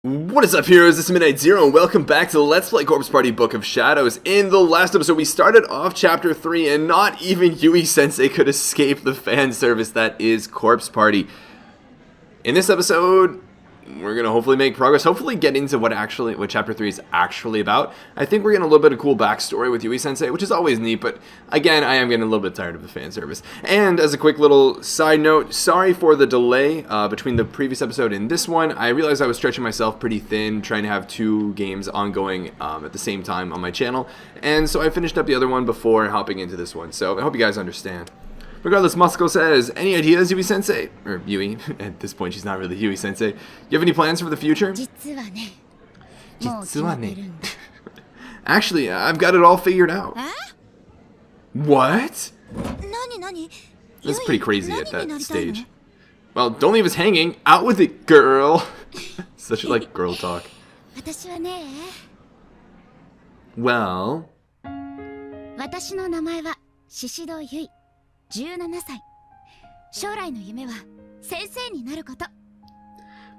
What is up, heroes? This is Midnight Zero, and welcome back to the Let's Play Corpse Party Book of Shadows. In the last episode, we started off Chapter 3, and not even Yui-sensei could escape the fan service that is Corpse Party. In this episode, we're going to hopefully make progress, hopefully get into what Chapter 3 is actually about. I think we're getting a little bit of cool backstory with Yui-sensei, which is always neat, but again, I am getting a little bit tired of the fan service. And as a quick little side note, sorry for the delay between the previous episode and this one. I realized I was stretching myself pretty thin, trying to have two games ongoing at the same time on my channel, and so I finished up the other one before hopping into this one, so I hope you guys understand. Regardless, Masuko says, any ideas, Yui-sensei? Or Yui, at this point she's not really Yui-sensei. You have any plans for the future? Actually, I've got it all figured out. What? That's pretty crazy at that stage. Well, don't leave us hanging. Out with it, girl. Such like girl talk. Well... 17歳将来の夢は先生になること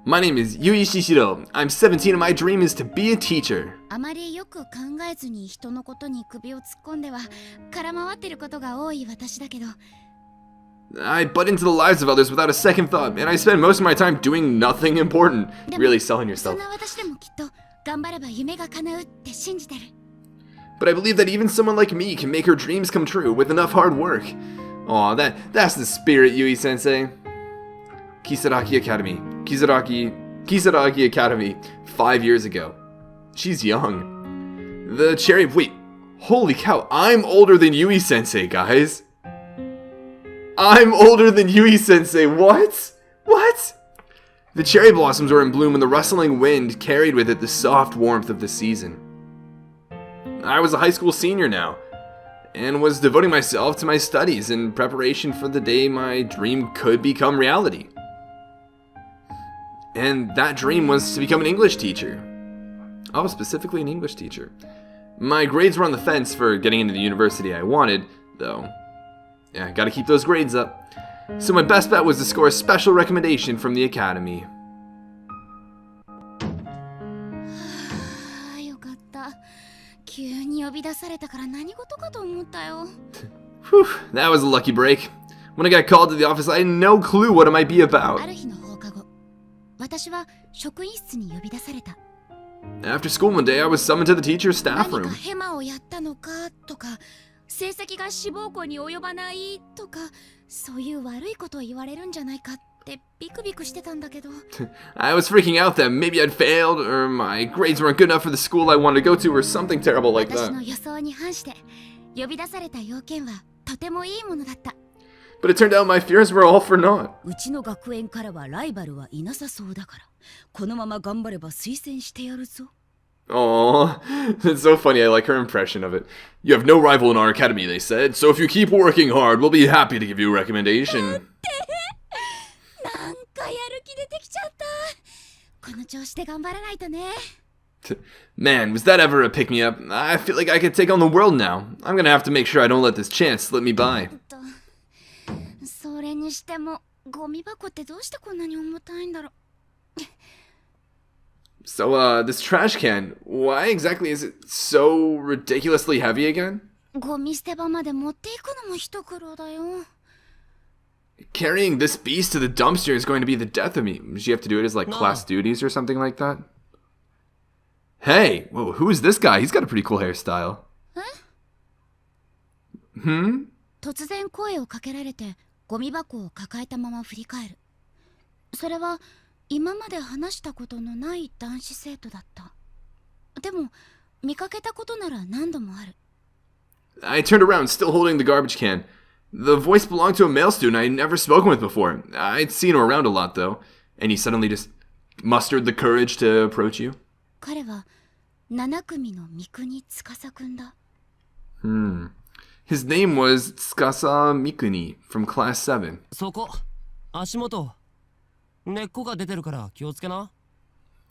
My name is Yui Shishiro. I'm 17 and my dream is to be a teacher. あまりよく考えずに人のことに首を突っ込んでは空回ってることが多い私だけど I butt into the lives of others without a second thought, and I spend most of my time doing nothing important. Really selling そ yourself. んな私でもきっと頑張れば夢が叶うって信じてる But I believe that even someone like me can make her dreams come true with enough hard work. Aw, that's the spirit, Yui-sensei. Kisaragi Academy. Kisaragi Academy, 5 years ago. She's young. The cherry... Wait, holy cow, I'm older than Yui-sensei, guys. I'm older than Yui-sensei, what? What? The cherry blossoms were in bloom and the rustling wind carried with it the soft warmth of the season. I was a high school senior now, and was devoting myself to my studies in preparation for the day my dream could become reality. And that dream was to become an English teacher. Oh, specifically an English teacher. My grades were on the fence for getting into the university I wanted, though. Yeah, gotta keep those grades up. So my best bet was to score a special recommendation from the academy. よかった急に呼び出されたから何事かと思ったよ Whew, that was a lucky break. When I got called to the office, I had no clue what it might be about. ある日の放課後私は職員室に呼び出された After school one day, I was summoned to the teacher's staff 何か room. ヘマをやったのかとか成績が志望校に及ばないとかそういう悪いことを言われるんじゃないかってビクビクしてたんだけど I was freaking out that maybe I'd failed, or my grades weren't good enough for the school I wanted to go to, or something terrible like 私 that. の予想に反して呼び出された要件はとてもいいものだった But it turned out my fears were all for naught. うちの学園からはライバルはいなさそうだからこのまま頑張れば推薦してやるぞ Aww, it's so funny, I like her impression of it. You have no rival in our academy, they said, so if you keep working hard, we'll be happy to give you a recommendation. なんかやる気出てきちゃったこの調子で頑張らないとね Man, was that ever a pick-me-up? I feel like I could take on the world now. I'm gonna have to make sure I don't let this chance slip me by. それにしてもゴミ箱ってどうしてこんなに重たいんだろう So, this trash can, why exactly is it so ridiculously heavy again? ゴミ捨て場まで持っていくのも一苦労だよ Carrying this beast to the dumpster is going to be the death of me. Does she have to do it as, like, class duties or something like that? Hey, whoa, who is this guy? He's got a pretty cool hairstyle. 突然声をかけられてゴミ箱を抱えたまま振り返るそれは今まで話したことのない男子生徒だったでも見かけたことなら何度もある I turned around, still holding the garbage can. The voice belonged to a male student I'd never spoken with before. I'd seen him around a lot, though. And he suddenly just mustered the courage to approach you. 彼は7組の三国司くんだ His name was Tsukasa Mikuni from class 7. そこ、足元。根っこが出てるから気をつけな。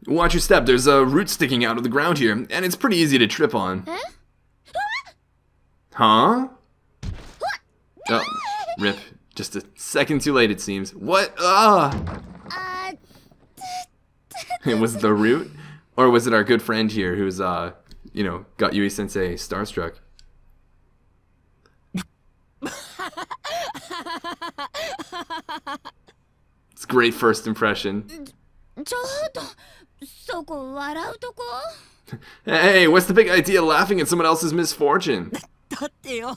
Watch your step, there's a root sticking out of the ground here, and it's pretty easy to trip on. Huh? Oh, rip. Just a second too late, it seems. What? Ah! Was it the root? Or was it our good friend here who's, got Yui-sensei starstruck? It's great first impression. ちょっとそこ笑うとこ Hey, what's the big idea laughing at someone else's misfortune? だってよ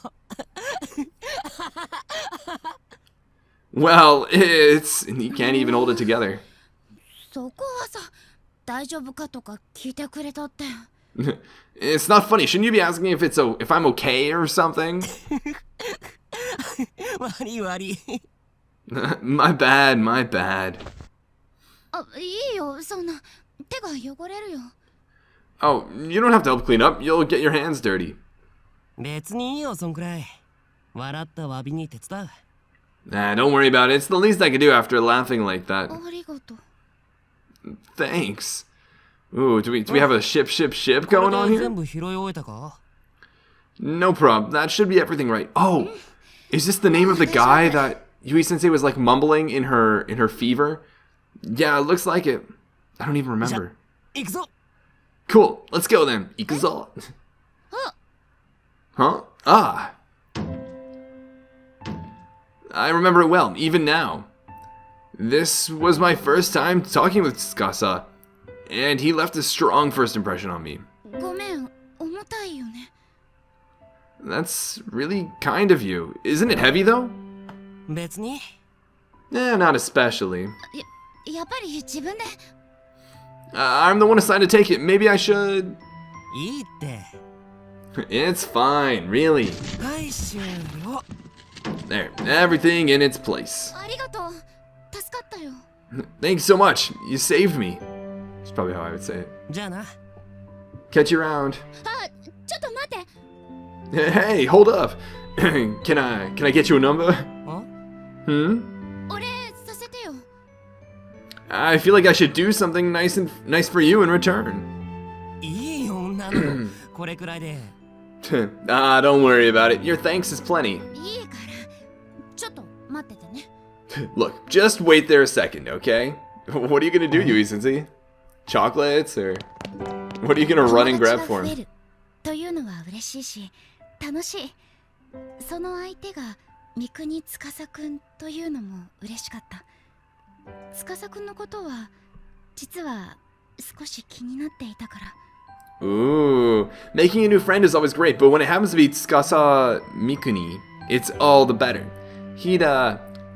Well, you can't even hold it together. そこはさ大丈夫かとか聞いてくれたって It's not funny. Shouldn't you be asking if I'm okay or something? 悪い悪い My bad. あいいよそんな手が汚れるよ Oh, you don't have to help clean up. You'll get your hands dirty. 別にいいよそんくらい笑った詫びに手伝う Nah, don't worry about it. It's the least I could do after laughing like that. ありがとう Thanks. Ooh, do we have a ship going on これで here? 全部拾い終えたか No problem. That should be everything right. Oh, is this the name of the guy that Yui-sensei was like mumbling in her fever? Yeah, it looks like it. I don't even remember. 行くぞ Cool. Let's go then. Ikuzo. あ Huh? Ah. I remember it well, even now. This was my first time talking with Tsukasa, and he left a strong first impression on me. ごめん重たいよね That's really kind of you. Isn't it heavy though? 別に Not especially. やっぱり自分で I'm the one assigned to take it. Maybe I should. いいって It's fine, really. はい終了 There, everything in its place. ありがとう助かったよ Thanks so much. You saved me. That's probably how I would say it. じゃあな Catch you around. あちょっと待って Hey, hold up. Can I get you a number? あ Hmm? お礼させてよ I feel like I should do something nice for you in return. いいよ女の子これくらいで Don't worry about it. Your thanks is plenty. いいからちょっと待っててね Look, just wait there a second, okay? What are you gonna do, Yui-sensei? Chocolates, or what are you gonna run and grab for 友達が増え him? るというのは嬉しいし楽しいその相手が三國司くんというのも嬉しかった司くんのことは実は少し気になっていたから Ooh, making a new friend is always great, but when it happens to be Tsukasa Mikuni, it's all the better. He'd,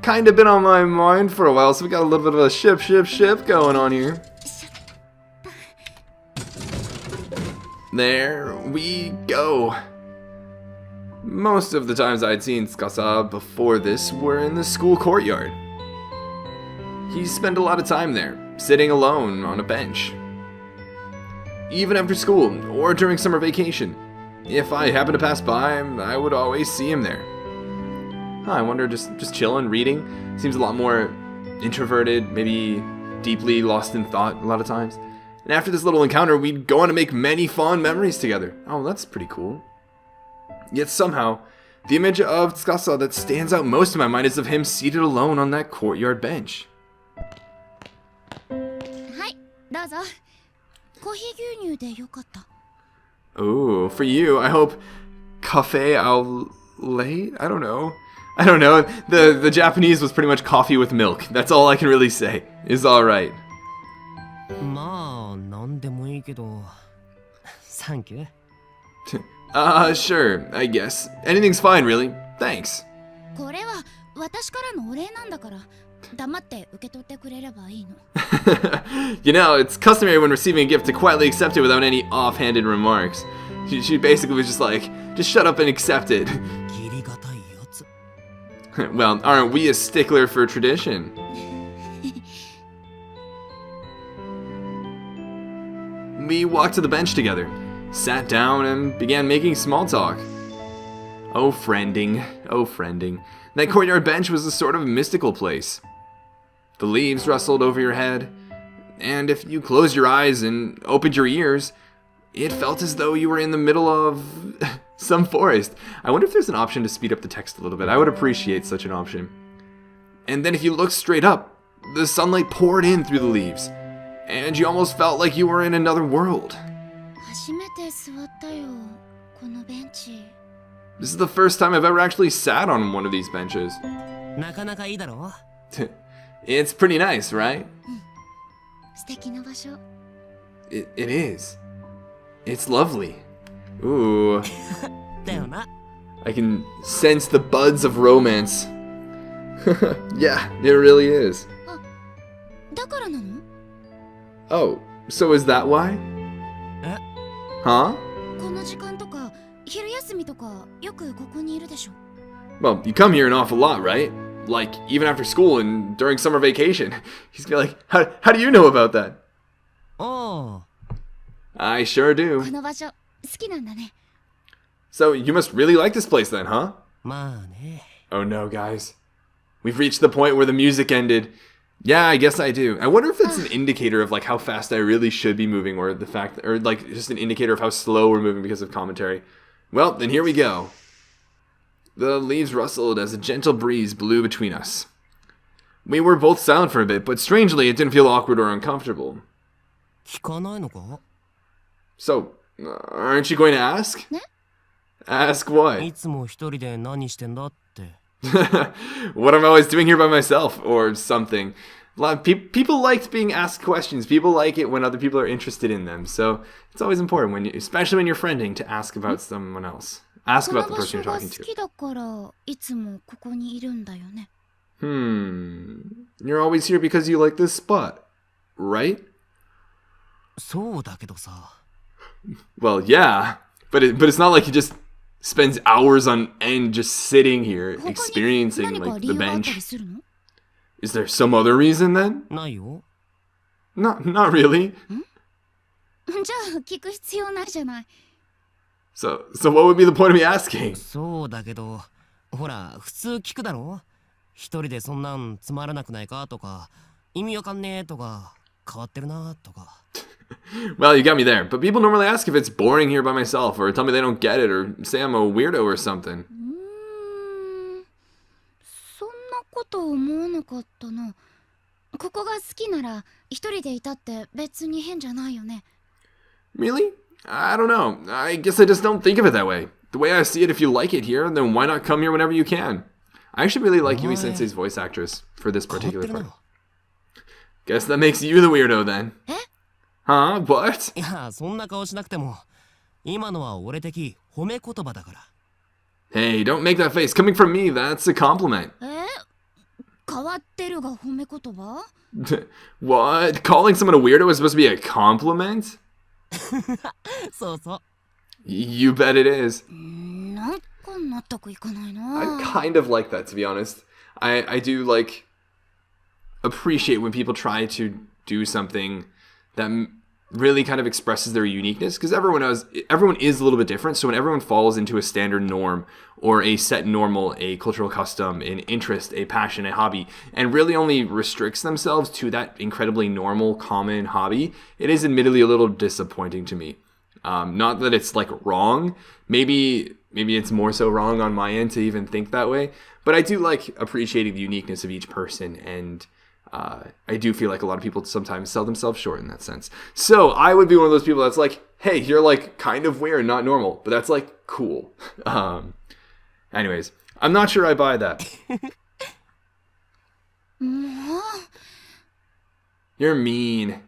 kind of been on my mind for a while, so we got a little bit of a ship going on here. There we go. Most of the times I'd seen Tsukasa before this were in the school courtyard. He spent a lot of time there, sitting alone on a bench. Even after school, or during summer vacation. If I happened to pass by, I would always see him there. I wonder, just chilling, reading. Seems a lot more introverted, maybe deeply lost in thought a lot of times. And after this little encounter, we'd go on to make many fond memories together. Oh, that's pretty cool. Yet somehow, the image of Tsukasa that stands out most in my mind is of him seated alone on that courtyard bench. はいどうぞコーヒー牛乳でよかった Ooh, for you, I hope cafe au lait? I don't know. The Japanese was pretty much coffee with milk. That's all I can really say. Is alright. まあなんでもいいけどサンキュー Sure, I guess. Anything's fine, really. Thanks. これは私からのお礼なんだから黙って受け取ってくれればいいの You know, it's customary when receiving a gift to quietly accept it without any offhanded remarks. She basically was just like, just shut up and accept it. 義理がたいやつ Well, aren't we a stickler for tradition? We walked to the bench together, sat down, and began making small talk. Oh, friending. That courtyard bench was a sort of mystical place. The leaves rustled over your head, and if you closed your eyes and opened your ears, it felt as though you were in the middle of some forest. I wonder if there's an option to speed up the text a little bit. I would appreciate such an option. And then if you looked straight up, the sunlight poured in through the leaves. and you almost felt like you were in another world. 初めて座ったよ、このベンチ。This is the first time I've ever actually sat on one of these benches. なかなかいいだろ It's pretty nice, right? 素敵な場所。It is. It's lovely. Ooh. だよな I can sense the buds of romance. Yeah, it really is. だからなの？ Oh, so is that why? え Huh? この時間とか昼休みとかよくここにいるでしょ。 Well, you come here an awful lot, right? Like, even after school and during summer vacation. He's gonna be like, how do you know about that? おう I sure こ do. の場所好きなんだね。 So, you must really like this place then, huh? まあね Oh no, guys. We've reached the point where the music ended. Yeah, I guess I do. I wonder if it's an indicator of like how fast I really should be moving, or the fact, or like just an indicator of how slow we're moving because of commentary. Well, then here we go. The leaves rustled as a gentle breeze blew between us. We were both silent for a bit, but strangely it didn't feel awkward or uncomfortable. 聞かないのか So, aren't you going to ask? Ne? Ask what? いつも一人で何してんだって What I'm always doing here by myself, or something. A lot of people like being asked questions. People like it when other people are interested in them. So it's always important when, especially when you're friending, to ask about someone else. Ask この about the 場 person 所 you're が talking 好 to. きだからいつもここにいるんだよね。 You're always here because you like this spot, right? そうだけどさ Well, yeah, but it's not like he just spends hours on end just sitting here 他に experiencing 何か like 理 the 由があったり bench. するの？ Is there some other reason then? ないよ Not really. じゃあ聞く必要ないじゃない。 So what would be the point of me asking? そうだけどほら普通聞くだろ一人でそんなんつまらなくないかとか意味わかんねえとか変わってるなとか Well, you got me there. But people normally ask if it's boring here by myself, or tell me they don't get it, or say I'm a weirdo or something. そんなこと思わなかったな。ここが好きなら一人でいたって別に変じゃないよね。 Really? I don't know. I guess I just don't think of it that way. The way I see it, if you like it here, then why not come here whenever you can? I actually really like Yui Sensei's voice actress for this 変わって particular る part. な Guess that makes you the weirdo then. え？ Huh? What? いやそんな顔しなくても今のは俺的褒め言葉だから Hey, don't make that face. Coming from me, that's a compliment. 変わってるが褒め言葉？ What? Calling someone a weirdo is supposed to be a compliment? そうそう You bet it is. なんか納得いかない I な。 kind of like that, to be honest. I do like appreciate when people try to do something that really kind of expresses their uniqueness, because everyone is a little bit different. So when everyone falls into a standard norm or a set normal, a cultural custom, an interest, a passion, a hobby, and really only restricts themselves to that incredibly normal, common hobby, it is admittedly a little disappointing to me. Not that it's like wrong. Maybe it's more so wrong on my end to even think that way. But I do like appreciating the uniqueness of each person, and I do feel like a lot of people sometimes sell themselves short in that sense. So I would be one of those people that's like, hey, you're like kind of weird, not normal, but that's like cool. Anyways, I'm not sure I buy that. もう You're mean.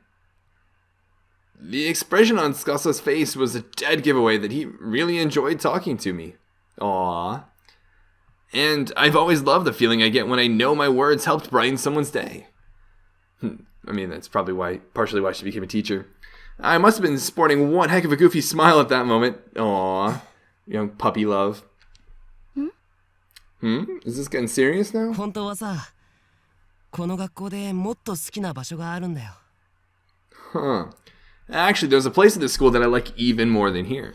The expression on Tsukasa's face was a dead giveaway that he really enjoyed talking to me. Aww. And I've always loved the feeling I get when I know my words helped brighten someone's day. I mean, that's probably partially why she became a teacher. I must have been sporting one heck of a goofy smile at that moment. Aww. Young puppy love. Is this getting serious now? 本当はさこの学校でもっと好きな場所があるんだよ Huh. Actually, there's a place at this school that I like even more than here.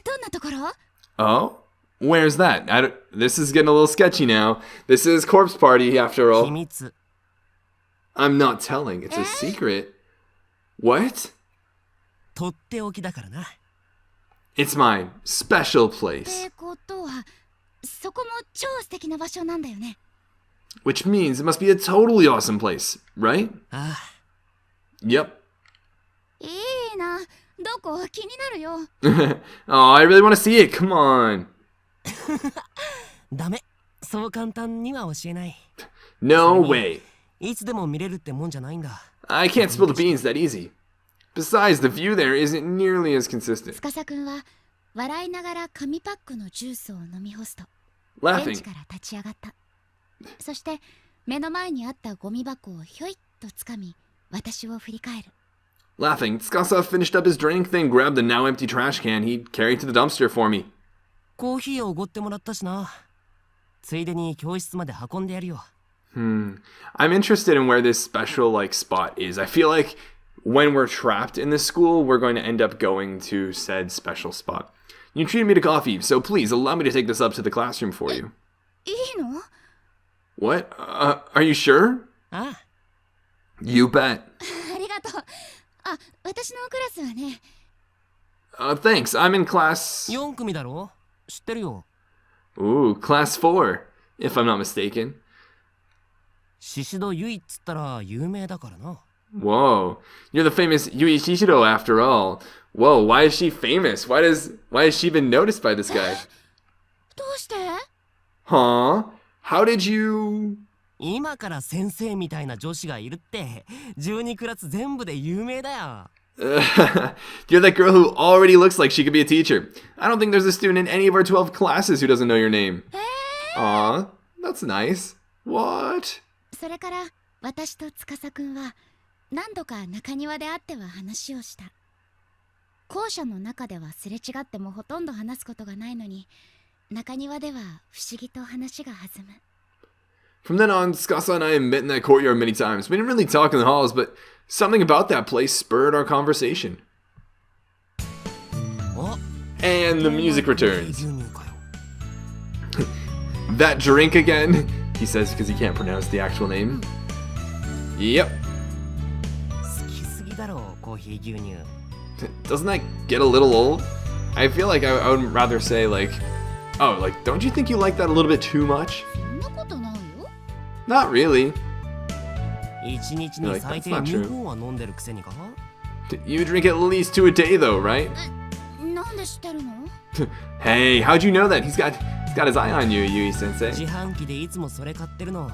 どんなところ？ Oh? Where's that? This is getting a little sketchy now. This is Corpse Party, after 秘 all. 密 I'm not telling. It's a secret. What? とっておきだからな It's my special っ place. てことはそこも超素敵な場所なんだよね。 Which means it must be a totally awesome place, right? ああ Yep. いいな、どこ気になるよ。Oh, I really want to see it. Come on. ダメ。そう簡単には教えない。No way. いつでも見れるってもんじゃないんだ。I can't spill the beans that easy. Besides, the view there isn't nearly as consistent. 司くんは笑いながら紙パックのジュースを飲み干すと、ベン Laughing. チから立ち上がった。そして目の前にあったゴミ箱をひょいっとつかみ、私を振り返る。Laughing, Tsukasa finished up his drink, then grabbed the now empty trash can he'd carried to the dumpster for me. コーヒーをおごってもらったしな。ついでに教室まで運んでやるよ。I'm interested in where this special spot is. I feel like when we're trapped in this school, we're going to end up going to said special spot. You treated me to coffee, so please allow me to take this up to the classroom for you. いいの？ What? Are you sure? ああ。You bet. ありがとう。あ、私のクラスはね。Thanks. I'm in class... 4組だろ？知ってるよ。Ooh, class 4, if I'm not mistaken. シシドユイっつったら有名だからな。Whoa, you're the famous Yui Shishiro after all. Whoa, why is she famous? Why has she been noticed by this guy? どうして？ Huh? How did you... 今から先生みたいな女子がいるって12クラス全部で有名だよ。You're that girl who already looks like she could be a teacher. I don't think there's a student in any of our 12 classes who doesn't know your name. Aw, that's nice. What? それから私と司くんは何度か中庭で会っては話をした。校舎の中ではすれ違ってもほとんど話すことがないのに、中庭では不思議と話が弾む。From then on, Tsukasa and I met in that courtyard many times. We didn't really talk in the halls, but something about that place spurred our conversation. And the music returns. That drink again? He says because he can't pronounce the actual name. Yep. 好きすぎだろコーヒー牛乳。 Doesn't that get a little old? I feel like I would rather say oh, don't you think you like that a little bit too much? そんなことないよ。 Not really. 1日に最低 Like, that's not 2本は飲んでるくせにか？ You drink at least 2 a day though, right? なんで知ってるの？ Hey, how'd you know that? He's got his eye on you, Yui sensei. 自販機でいつもそれ買ってるの。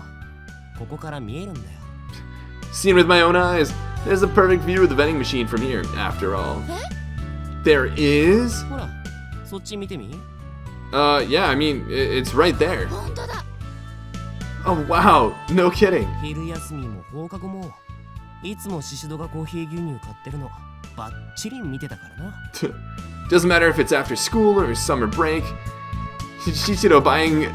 ここから見えるんだよ。 Seen with my own eyes. There's a perfect view of the vending machine from here, after all. There is? ほら、そっち見てみ。 Yeah, I mean, it's right there. 本当だ。 Oh, wow. No kidding. 昼休みも放課後もいつもシシドがコーヒー牛乳買ってるのバッチリ見てたからな。 Doesn't matter if it's after school or summer break. Shishido buying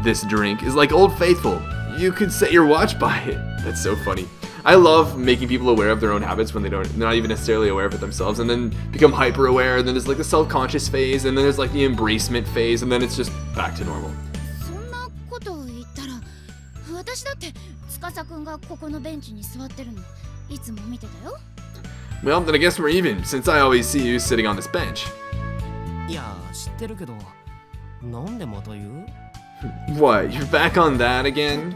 this drink is like Old Faithful. You could set your watch by it. That's so funny. I love making people aware of their own habits when they're not even necessarily aware of it themselves, and then become hyper aware, and then there's the self-conscious phase, and then there's the embracement phase, and then it's just back to normal. そんなことを言ったら、私だって司くんがここのベンチに座ってるのいつも見てたよ。 Well, then I guess we're even, since I always see you sitting on this bench. いや知ってるけどなんでまた言う？ What, you're back on that again?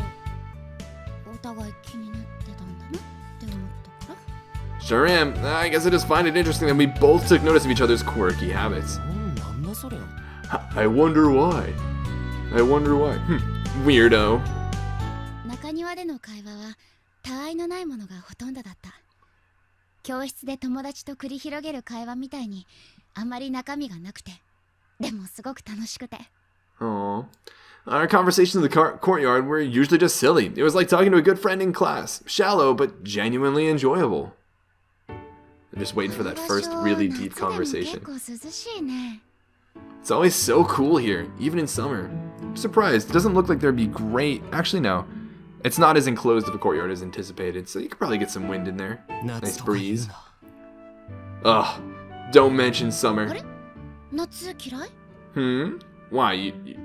お互い気になってたんだなって思ったから。 Sure am. I guess I just find it interesting that we both took notice of each other's quirky habits. なんだそりゃ。 I wonder why. Weirdo. 中庭での会話はたわいのないものがほとんどだった。教室で友達と繰り広げる会話みたいにあまり中身がなくて、でもすごく楽しくて。 Aww. Our conversations in the courtyard were usually just silly. It was like talking to a good friend in class. Shallow, but genuinely enjoyable. I'm just waiting for that first really deep conversation. 結構涼しいね。 It's always so cool here, even in summer. I'm surprised. It doesn't look like there'd be great... Actually, no. It's not as enclosed of a courtyard as anticipated, so you could probably get some wind in there. Nice breeze. Ugh. Don't mention summer. あれ？夏嫌い？ Why?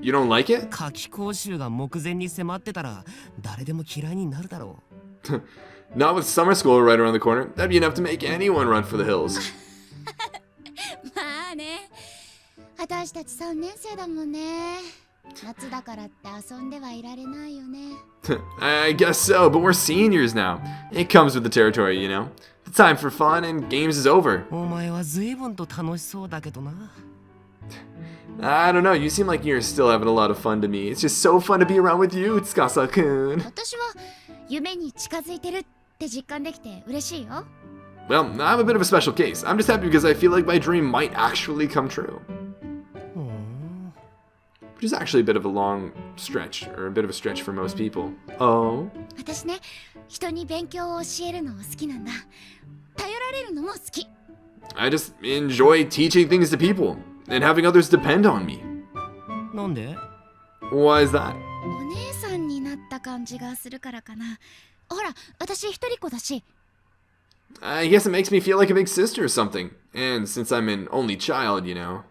You don't like it? 夏季講習が目前に迫ってたら誰でも嫌いになるだろう。 Not with summer school right around the corner. That'd be enough to make anyone run for the hills. まあね。私たち3年生だもんね。夏だからって遊んではいられないよね。I guess so, but we're seniors now. It comes with the territory, you know. The time for fun and games is over. お前は随分と楽しそうだけどな。I don't know, you seem like you're still having a lot of fun to me. It's just so fun to be around with you, Tsukasa-kun. 私は夢に近づいてるって実感できて嬉しいよ。Well, I'm a bit of a special case. I'm just happy because I feel like my dream might actually come true. Which is actually a bit of a long stretch, or a bit of a stretch for most people. Oh? 私ね、人に勉強を教えるの好きなんだ。頼られるのも好き。I just enjoy teaching things to people and having others depend on me. なんで？ Why is that? お姉さんになった感じがするからかな。ほら、私一人っ子だし。I guess it makes me feel like a big sister or something. And since I'm an only child, you know.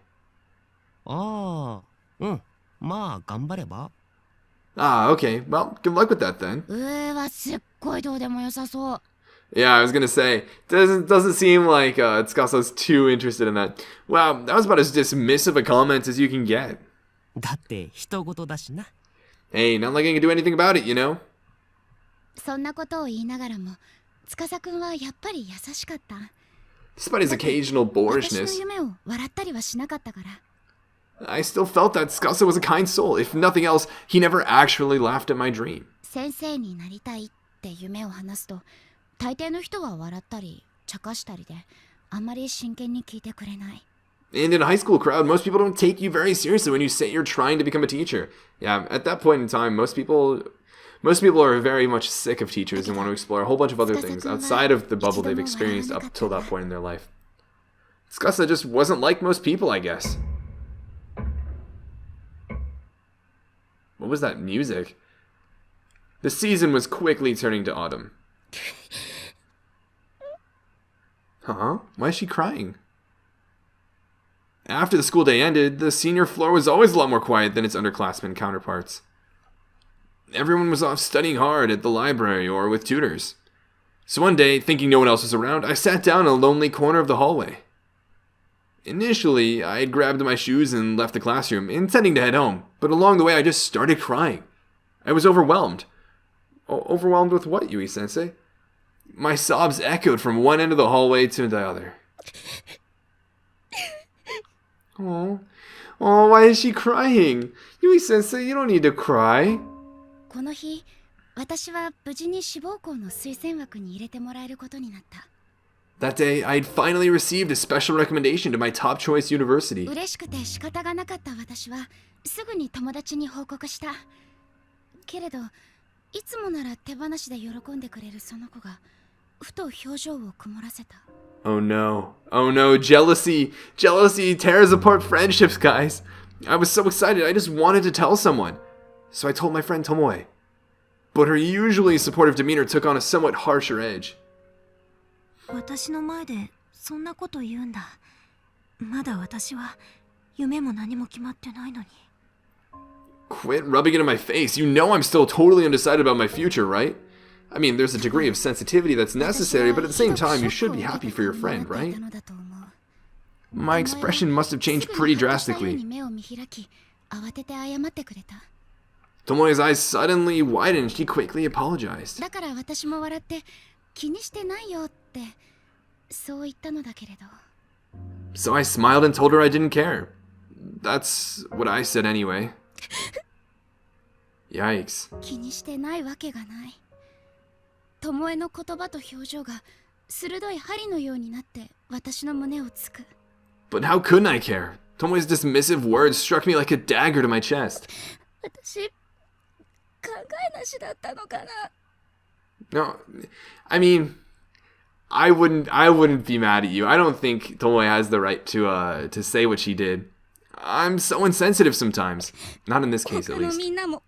ああ、うん。まあ頑張れば。Ah, okay. Well, good luck with that then. はすっごいどうでもよさそう。Yeah, I was gonna say, doesn't seem like Tsukasa's too interested in that. Wow, that was about as dismissive a comment as you can get. だって人事だしな。Hey, not like I can do anything about it, you know? そんなことを言いながらも、司くんはやっぱり優しかった。Despite his occasional 私の boorishness, 夢を笑ったりはしなかったから。I still felt that Tsukasa was a kind soul. If nothing else, he never actually laughed at my dream. 先生になりたいって夢を話すと、大抵の人は笑ったり、茶化したりで、あんまり真剣に聞いてくれない。And in a high school crowd, most people don't take you very seriously when you say you're trying to become a teacher. Yeah, at that point in time, most people are very much sick of teachers and want to explore a whole bunch of other things outside of the bubble they've experienced up till that point in their life. Tsukasa just wasn't like most people, I guess. What was that music? The season was quickly turning to autumn. Huh? Why is she crying? After the school day ended, the senior floor was always a lot more quiet than its underclassmen counterparts. Everyone was off studying hard at the library or with tutors. So one day, thinking no one else was around, I sat down in a lonely corner of the hallway. Initially, I had grabbed my shoes and left the classroom, intending to head home, but along the way I just started crying. I was overwhelmed. Overwhelmed with what, Yui-sensei? My sobs echoed from one end of the hallway to the other. Oh, why is she crying? Yui-sensei, you don't need to cry. この日、私は無事に志望校の推薦枠に入れてもらえることになった。That day, I had finally received a special recommendation to my top choice university. 嬉しくて仕方がなかった私は、すぐに友達に報告した。けれど、いつもなら手放しで喜んでくれるその子が、ふと表情を曇らせた。Oh no, jealousy tears apart friendships, guys. I was so excited, I just wanted to tell someone. So I told my friend Tomoe. But her usually supportive demeanor took on a somewhat harsher edge. 私の前でそんなこと言うんだ。まだ私は夢も何も決まってないのに。Quit rubbing it in my face. You know I'm still totally undecided about my future, right? I mean, there's a degree of sensitivity that's necessary, but at the same time, you should be happy for your friend, right? My expression must have changed pretty drastically. Tomoe's eyes suddenly widened and she quickly apologized. だから私も笑って気にしてないよってそう言ったのだけれど。So I smiled and told her I didn't care. That's what I said anyway. Yikes. 気にしてないわけがない。巴の言葉と表情が鋭い針のようになって私の胸をつく。But how couldn't I care? Tomoe's dismissive words struck me like a dagger to my chest. 私考えなしだったのかな。No, I mean, I wouldn't be mad at you. I don't think Tomoe has the right to say what she did. I'm so insensitive sometimes. Not in this case, at 他の least. みんなも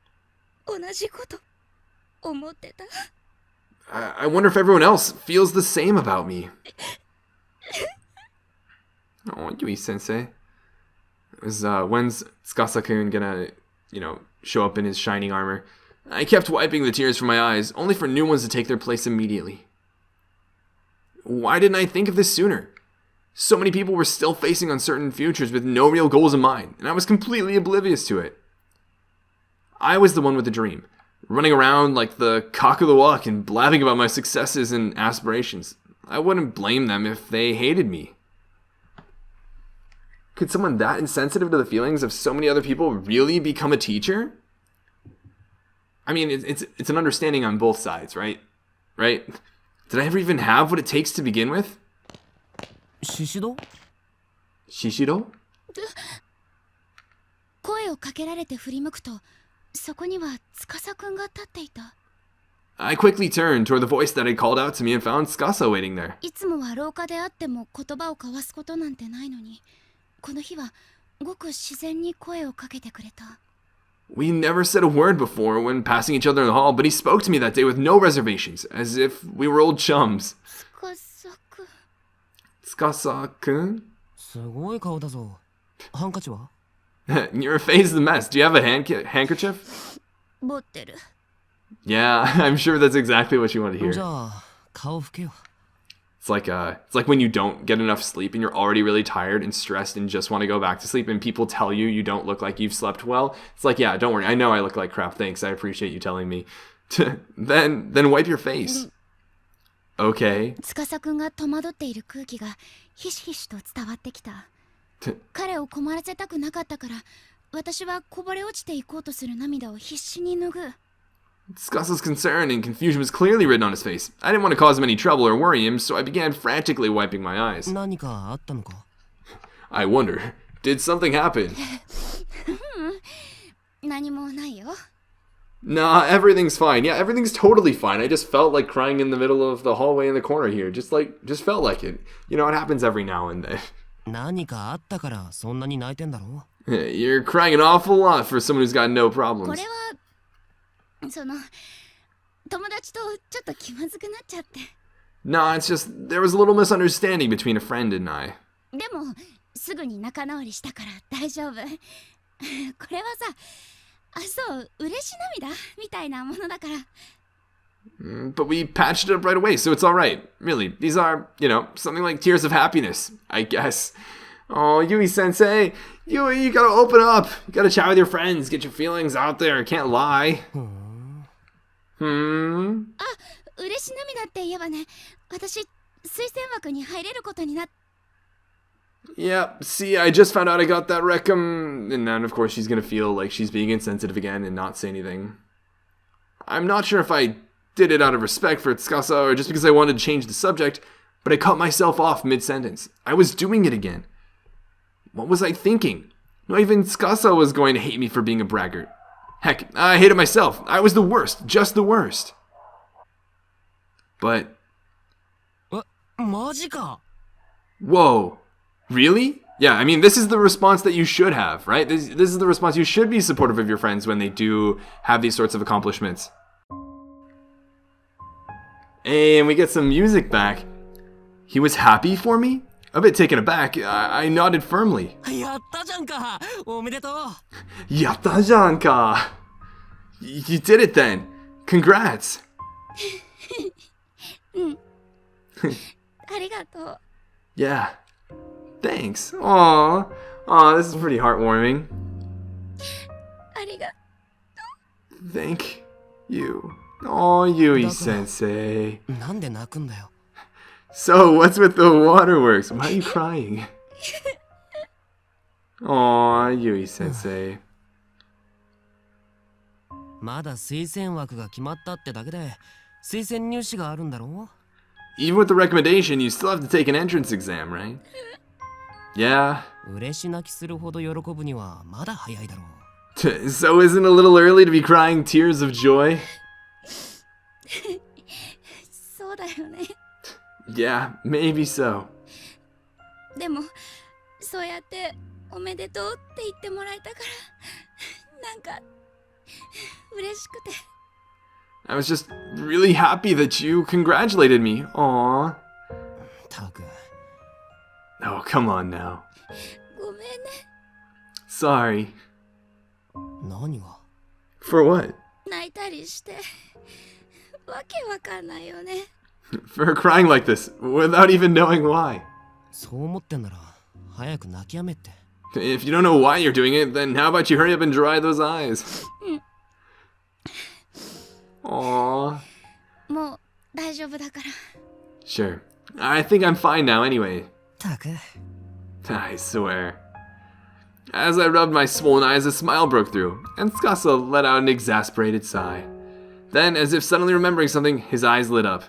同じこと思ってた。I wonder if everyone else feels the same about me. Oh, Yui-sensei. When's Tsukasa-kun gonna, show up in his shining armor? I kept wiping the tears from my eyes, only for new ones to take their place immediately. Why didn't I think of this sooner? So many people were still facing uncertain futures with no real goals in mind, and I was completely oblivious to it. I was the one with the dream, running around like the cock of the walk and blabbing about my successes and aspirations. I wouldn't blame them if they hated me. Could someone that insensitive to the feelings of so many other people really become a teacher? I mean, it's an understanding on both sides, right? Right? Did I ever even have what it takes to begin with? Shishido? Shishido? 声をかけられて振り向くと、そこには司くんが立っていた。I quickly turned toward the voice that had called out to me and found Tsukasa waiting there. いつもは廊下であっても言葉を交わすことなんてないのに、この日はごく自然に声をかけてくれた。We never said a word before when passing each other in the hall, but he spoke to me that day with no reservations, as if we were old chums. 司くん。Tsukasa-kun? すごい顔だぞ。ハンカチは？ Your face is a mess. Do you have a handkerchief? 持ってる。Yeah, I'm sure that's exactly what you want to hear. じゃあ、顔拭けよ。It's like when you don't get enough sleep and you're already really tired and stressed and just want to go back to sleep and people tell you you don't look like you've slept well. It's like, yeah, don't worry. I know I look like crap. Thanks. I appreciate you telling me. Then wipe your face. Okay. 司くんが戸惑っている空気がひしひしと伝わってきた。彼を困らせたくなかったから、私はこぼれ落ちていこうとする涙を必死に拭う。Tsukasa's concern and confusion was clearly written on his face. I didn't want to cause him any trouble or worry him, so I began frantically wiping my eyes. 何かあったのか？ I wonder, did something happen? 何もないよ。Nah, everything's fine. Yeah, everything's totally fine. I just felt like crying in the middle of the hallway in the corner here. Just felt like it. You know, it happens every now and then. 何かあったからそんなに泣いてんだろ？ You're crying an awful lot for someone who's got no こ problems. れは友達とちょっと気まずくなっちゃって。Nah, it's just, there was a little misunderstanding between a friend and I. でもすぐに仲直りしたから大丈夫。これはさ、そう嬉し涙みたいなものだから。But we patched it up right away, so it's alright. Really, these are, something like tears of happiness, I guess. Oh, Yui-sensei, you gotta open up. You gotta chat with your friends, get your feelings out there, can't lie. 嬉し涙って言えばね、私推薦枠に入れることになっ。 Yeah, see, I just found out I got that and then of course she's gonna feel like she's being insensitive again and not say anything. I'm not sure if I did it out of respect for Tsukasa or just because I wanted to change the subject, but I cut myself off mid-sentence. I was doing it again. What was I thinking? Not even Tsukasa was going to hate me for being a braggart. Heck, I hated myself. I was the worst, just the worst. But... マジか? Whoa. Really? Yeah, I mean, this is the response that you should have, right? This is the response. You should be supportive of your friends when they do have these sorts of accomplishments. And we get some music back. He was happy for me? A bit taken aback, I nodded firmly. やったじゃんか！おめでとう！ Yatta jan ka! You did it then. Congrats. ありがとう。 Yeah. Thanks. Aw, this is pretty heartwarming. ありが。 Thank you. Oh, Yui-sensei. なんで泣くんだよ。 So, what's with the waterworks? Why are you crying? Aw, Yui-sensei. まだ推薦枠が決まったってだけで推薦入試があるんだろ？ Even with the recommendation, you still have to take an entrance exam, right? Yeah. 嬉し泣きするほど喜ぶにはまだ早いだろう。 So isn't it a little early to be crying tears of joy? そうだよね。 Yeah, maybe so. でもそうやっておめでとうって言ってもらえたからなんか嬉しくて。 I was just really happy that you congratulated me. Aw. たく。 Oh, come on now. ごめんね。 Sorry. 何が？ For what? 泣いたりしてわけわかんないよね。 For crying like this, without even knowing why. そう思ってんなら早く泣きやめって。 If you don't know why you're doing it, then how about you hurry up and dry those eyes? Aww. もう大丈夫だから。 Sure. I think I'm fine now anyway. たく I swear. As I rubbed my swollen eyes, a smile broke through, and Tsukasa let out an exasperated sigh. Then, as if suddenly remembering something, his eyes lit up.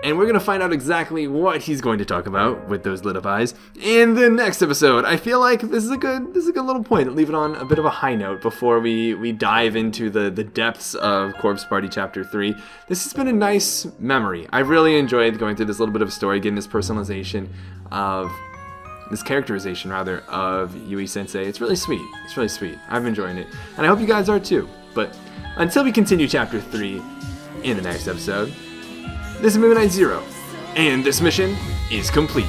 And we're going to find out exactly what he's going to talk about with those lit up eyes in the next episode. I feel like this is a good little point. Leave it on a bit of a high note before we dive into the depths of Corpse Party Chapter 3. This has been a nice memory. I really enjoyed going through this little bit of a story, getting this personalization of this characterization rather of Yui Sensei. It's really sweet. It's really sweet. I'm enjoying it. And I hope you guys are too. But until we continue Chapter 3 in the next episode, this is Midnight Zero, and this mission is complete.